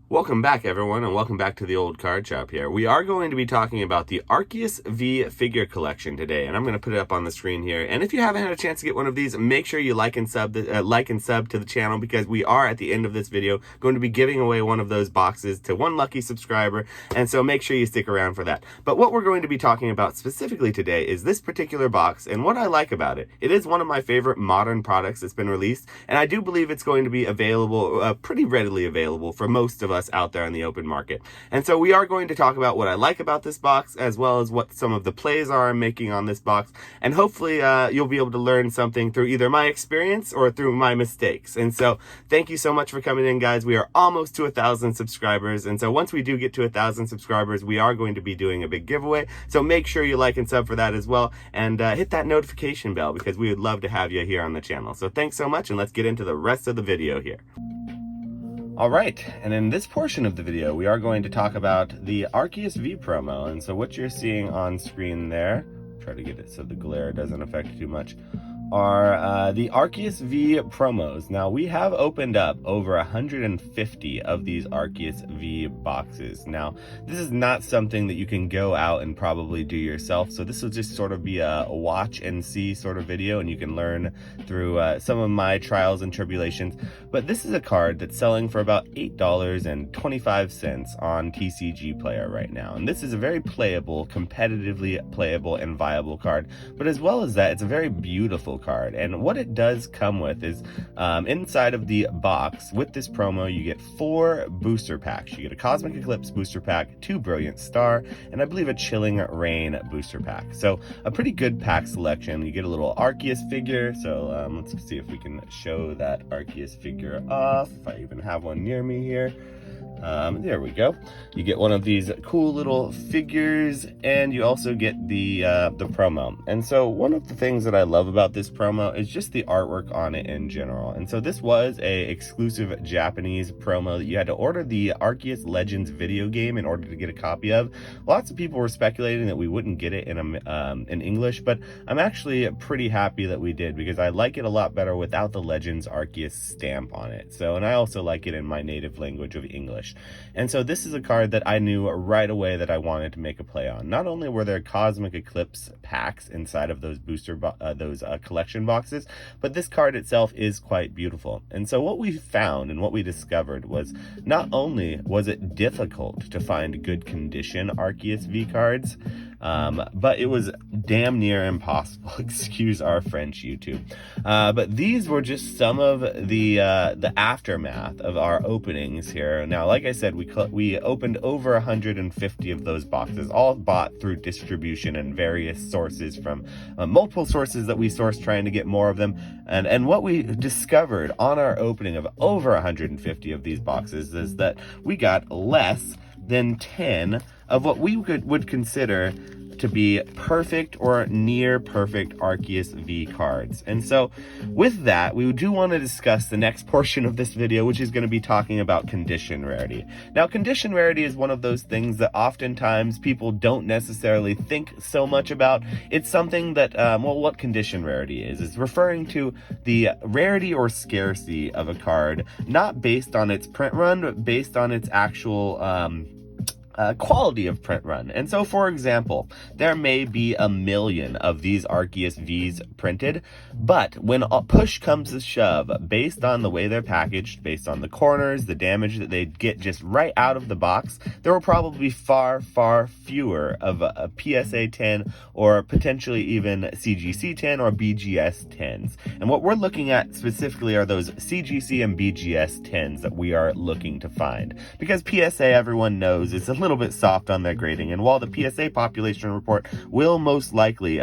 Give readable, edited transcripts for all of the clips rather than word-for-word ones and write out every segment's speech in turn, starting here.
Welcome back, everyone, and welcome back to the old card shop here. We are going to be talking about the Arceus V figure collection today, and I'm going to put it up on the screen here. And if you haven't had a chance to get one of these, make sure you like and sub to the channel, because we are at the end of this video going to be giving away one of those boxes to one lucky subscriber, and so make sure you stick around for that. But what we're going to be talking about specifically today is this particular box and what I like about it. It is one of my favorite modern products that's been released, and I do believe it's going to be available, pretty readily available for most of us out there in the open market. And so we are going to talk about what I like about this box, as well as what some of the plays are I'm making on this box, and hopefully you'll be able to learn something through either my experience or through my mistakes. And so thank you so much for coming in, guys. We are almost to 1,000 subscribers, and so once we do get to 1,000 subscribers, we are going to be doing a big giveaway, so make sure you like and sub for that as well, and hit that notification bell, because we would love to have you here on the channel. So thanks so much, and let's get into the rest of the video here. All right, and in this portion of the video, we are going to talk about the Arceus V Promo. And so what you're seeing on screen there, try to get it so the glare doesn't affect it too much, are the Arceus V Promos. Now, we have opened up over 150 of these Arceus V boxes. Now, this is not something that you can go out and probably do yourself, so this will just sort of be a watch and see sort of video, and you can learn through some of my trials and tribulations. But this is a card that's selling for about $8.25 on TCG Player right now, and this is a very playable, competitively playable and viable card. But as well as that, it's a very beautiful card. And what it does come with is inside of the box with this promo, you get 4 booster packs. You get a Cosmic Eclipse booster pack, 2 Brilliant Star, and I believe a Chilling Rain booster pack. So a pretty good pack selection. You get a little Arceus figure. So let's see if we can show that Arceus figure off, if I even have one near me here. There we go. You get one of these cool little figures, and you also get the promo. And so one of the things that I love about this promo is just the artwork on it in general. And so this was a exclusive Japanese promo that you had to order the Arceus Legends video game in order to get a copy of. Lots of people were speculating that we wouldn't get it in English, but I'm actually pretty happy that we did, because I like it a lot better without the Legends Arceus stamp on it. So, and I also like it in my native language of English. And so this is a card that I knew right away that I wanted to make a play on. Not only were there Cosmic Eclipse packs inside of those collection boxes, but this card itself is quite beautiful. And so what we found and what we discovered was, not only was it difficult to find good condition Arceus V cards, but it was damn near impossible. Excuse our French, YouTube. But these were just some of the aftermath of our openings here. Now, like I said, we opened over 150 of those boxes, all bought through distribution and various sources from multiple sources that we sourced, trying to get more of them. And what we discovered on our opening of over 150 of these boxes is that we got less than 10 of what we would consider to be perfect or near perfect Arceus V cards. And so with that, we do want to discuss the next portion of this video, which is going to be talking about condition rarity. Now, condition rarity is one of those things that oftentimes people don't necessarily think so much about. It's something that, well, what condition rarity is referring to the rarity or scarcity of a card, not based on its print run, but based on its actual quality of print run. And so, for example, there may be 1 million of these Arceus Vs printed, but when push comes to shove, based on the way they're packaged, based on the corners, the damage that they get just right out of the box, there will probably be far, far fewer of a PSA 10 or potentially even CGC 10 or BGS 10s. And what we're looking at specifically are those CGC and BGS 10s that we are looking to find. Because PSA, everyone knows, is a little bit soft on their grading, and while the PSA population report will most likely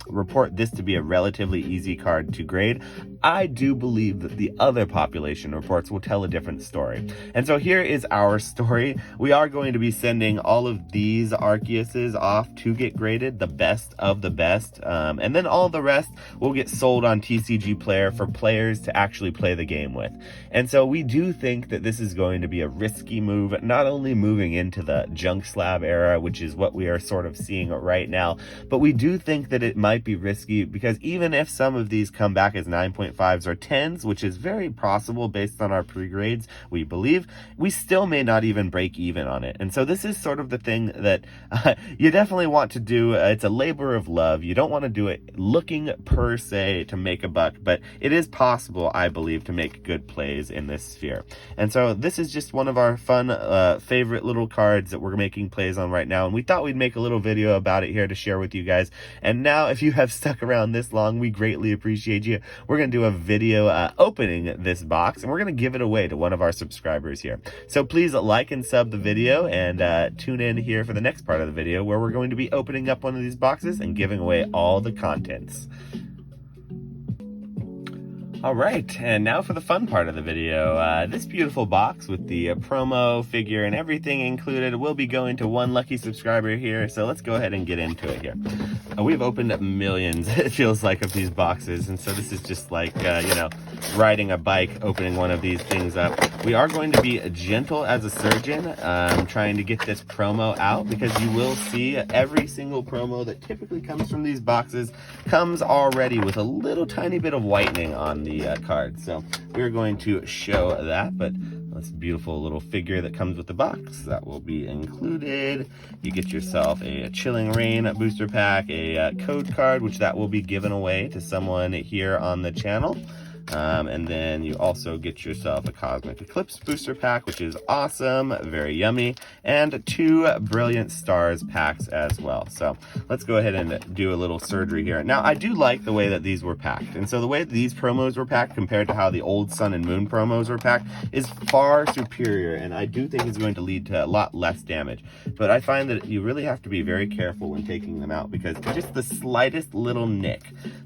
report this to be a relatively easy card to grade, I do believe that the other population reports will tell a different story. And so here is our story. We are going to be sending all of these Arceuses off to get graded, the best of the best, and then all the rest will get sold on TCG Player for players to actually play the game with. And so we do think that this is going to be a risky move, not only moving into the junk slab era, which is what we are sort of seeing right now, but we do think that it might be risky, because even if some of these come back as 9.5 9.5s or 10s, which is very possible based on our pre-grades, we believe, we still may not even break even on it. And so this is sort of the thing that you definitely want to do. It's a labor of love. You don't want to do it looking per se to make a buck, but it is possible, I believe, to make good plays in this sphere. And so this is just one of our fun favorite little cards that we're making plays on right now, and we thought we'd make a little video about it here to share with you guys. And now, if you have stuck around this long, we greatly appreciate you. We're going to do a video opening this box, and we're going to give it away to one of our subscribers here. So please like and sub the video, and tune in here for the next part of the video where we're going to be opening up one of these boxes and giving away all the contents. All right, and now for the fun part of the video. This beautiful box with the promo figure and everything included will be going to one lucky subscriber here, so let's go ahead and get into it here. We've opened up millions, it feels like, of these boxes, and so this is just like, you know, riding a bike, opening one of these things up. We are going to be gentle as a surgeon, trying to get this promo out, because you will see every single promo that typically comes from these boxes comes already with a little tiny bit of whitening on the card. So we're going to show that, but this beautiful little figure that comes with the box that will be included. You get yourself a Chilling Reign booster pack, a code card, which that will be given away to someone here on the channel. And then you also get yourself a Cosmic Eclipse booster pack, which is awesome, very yummy, and 2 Brilliant Stars packs as well. So let's go ahead and do a little surgery here. Now, I do like the way that these were packed. And so the way that these promos were packed compared to how the old Sun and Moon promos were packed is far superior, and I do think it's going to lead to a lot less damage. But I find that you really have to be very careful when taking them out, because just the slightest little nick,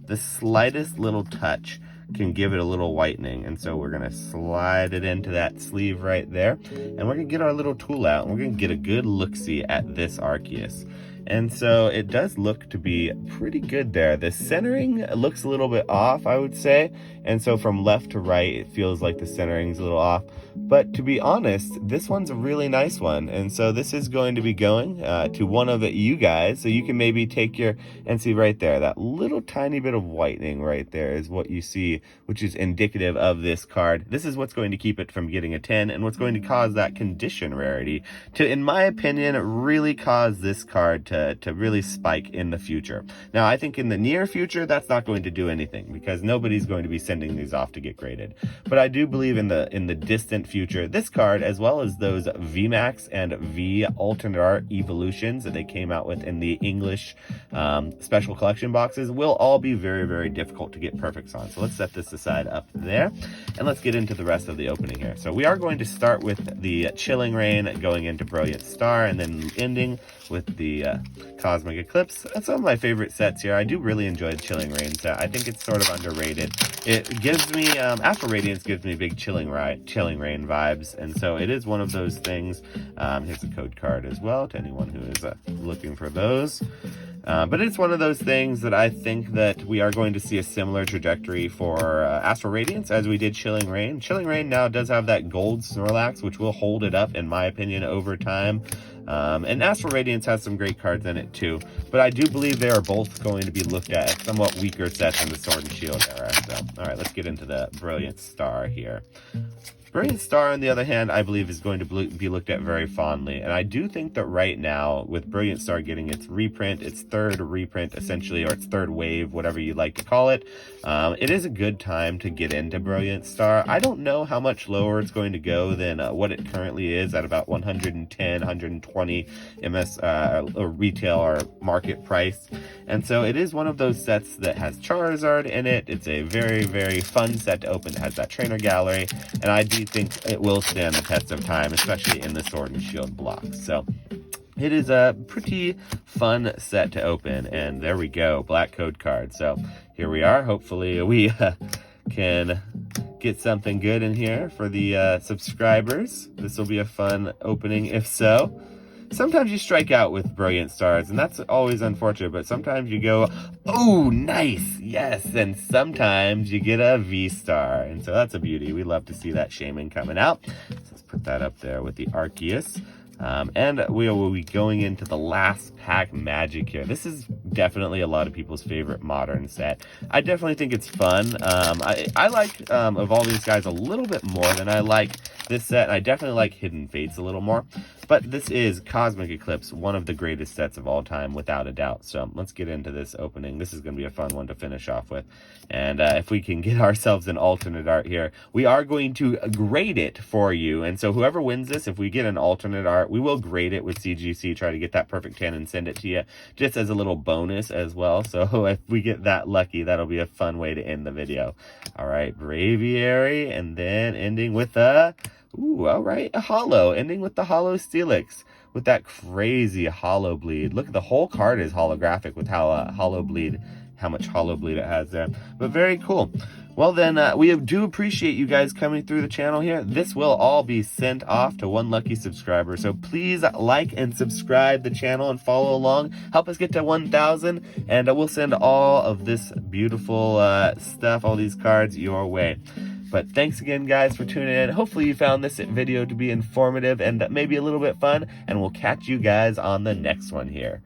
the slightest little touch can give it a little whitening. And so we're going to slide it into that sleeve right there, and we're going to get our little tool out, and we're going to get a good look-see at this Arceus. And so it does look to be pretty good there. The centering looks a little bit off, I would say. And so from left to right, it feels like the centering's a little off. But to be honest, this one's a really nice one. And so this is going to be going to one of you guys. So you can maybe take your, and see right there, that little tiny bit of whitening right there is what you see, which is indicative of this card. This is what's going to keep it from getting a 10, and what's going to cause that condition rarity to, in my opinion, really cause this card to really spike in the future. Now, I think in the near future, that's not going to do anything, because nobody's going to be sending these off to get graded. But I do believe in the distant future, this card, as well as those VMAX and V alternate art evolutions that they came out with in the English special collection boxes, will all be very, very difficult to get perfects on. So let's set this aside up there, and let's get into the rest of the opening here. So we are going to start with the Chilling Reign going into Brilliant Star, and then ending with the Cosmic Eclipse. That's one of my favorite sets here. I do really enjoy the Chilling Reign set. I think it's sort of underrated. It gives me, Astral Radiance gives me big Chilling Reign vibes, and so it is one of those things. Here's a code card as well to anyone who is looking for those. But it's one of those things that I think that we are going to see a similar trajectory for Astral Radiance as we did Chilling Reign. Chilling Reign now does have that gold Snorlax, which will hold it up, in my opinion, over time. And Astral Radiance has some great cards in it too, but I do believe they are both going to be looked at as somewhat weaker sets in the Sword and Shield era. So, all right, let's get into the Brilliant Star here. Brilliant Star, on the other hand, I believe is going to be looked at very fondly. And I do think that right now, with Brilliant Star getting its reprint, its third reprint, essentially, or its third wave, whatever you'd like to call it, it is a good time to get into Brilliant Star. I don't know how much lower it's going to go than what it currently is at about 110, 120 MS or retail or market price. And so it is one of those sets that has Charizard in it. It's a very, very fun set to open. It has that trainer gallery, and I do think it will stand the test of time, especially in the Sword and Shield blocks. So it is a pretty fun set to open, and there we go, black code card. So here we are. Hopefully we can get something good in here for the subscribers. This will be a fun opening if so. Sometimes you strike out with Brilliant Stars, and that's always unfortunate, but sometimes you go, oh, nice, yes, and sometimes you get a V-Star, and so that's a beauty. We love to see that Shaman coming out. So let's put that up there with the Arceus. And we will be going into the last pack magic here. This is definitely a lot of people's favorite modern set. I definitely think it's fun. I like Evolving Skies a little bit more than I like this set, and I definitely like Hidden Fates a little more. But this is Cosmic Eclipse, one of the greatest sets of all time, without a doubt. So let's get into this opening. This is going to be a fun one to finish off with. And if we can get ourselves an alternate art here, we are going to grade it for you. And so whoever wins this, if we get an alternate art, we will grade it with CGC, try to get that perfect 10 and send it to you just as a little bonus as well. So if we get that lucky, that'll be a fun way to end the video. All right, Braviary, and then ending with a... Ooh, all right, a holo, ending with the holo Steelix, with that crazy holo bleed. Look, the whole card is holographic with how how much holo bleed it has there. But very cool. Well then, we do appreciate you guys coming through the channel here. This will all be sent off to one lucky subscriber. So please like and subscribe the channel and follow along. Help us get to 1,000, and we'll send all of this beautiful stuff, all these cards, your way. But thanks again, guys, for tuning in. Hopefully you found this video to be informative and maybe a little bit fun, and we'll catch you guys on the next one here.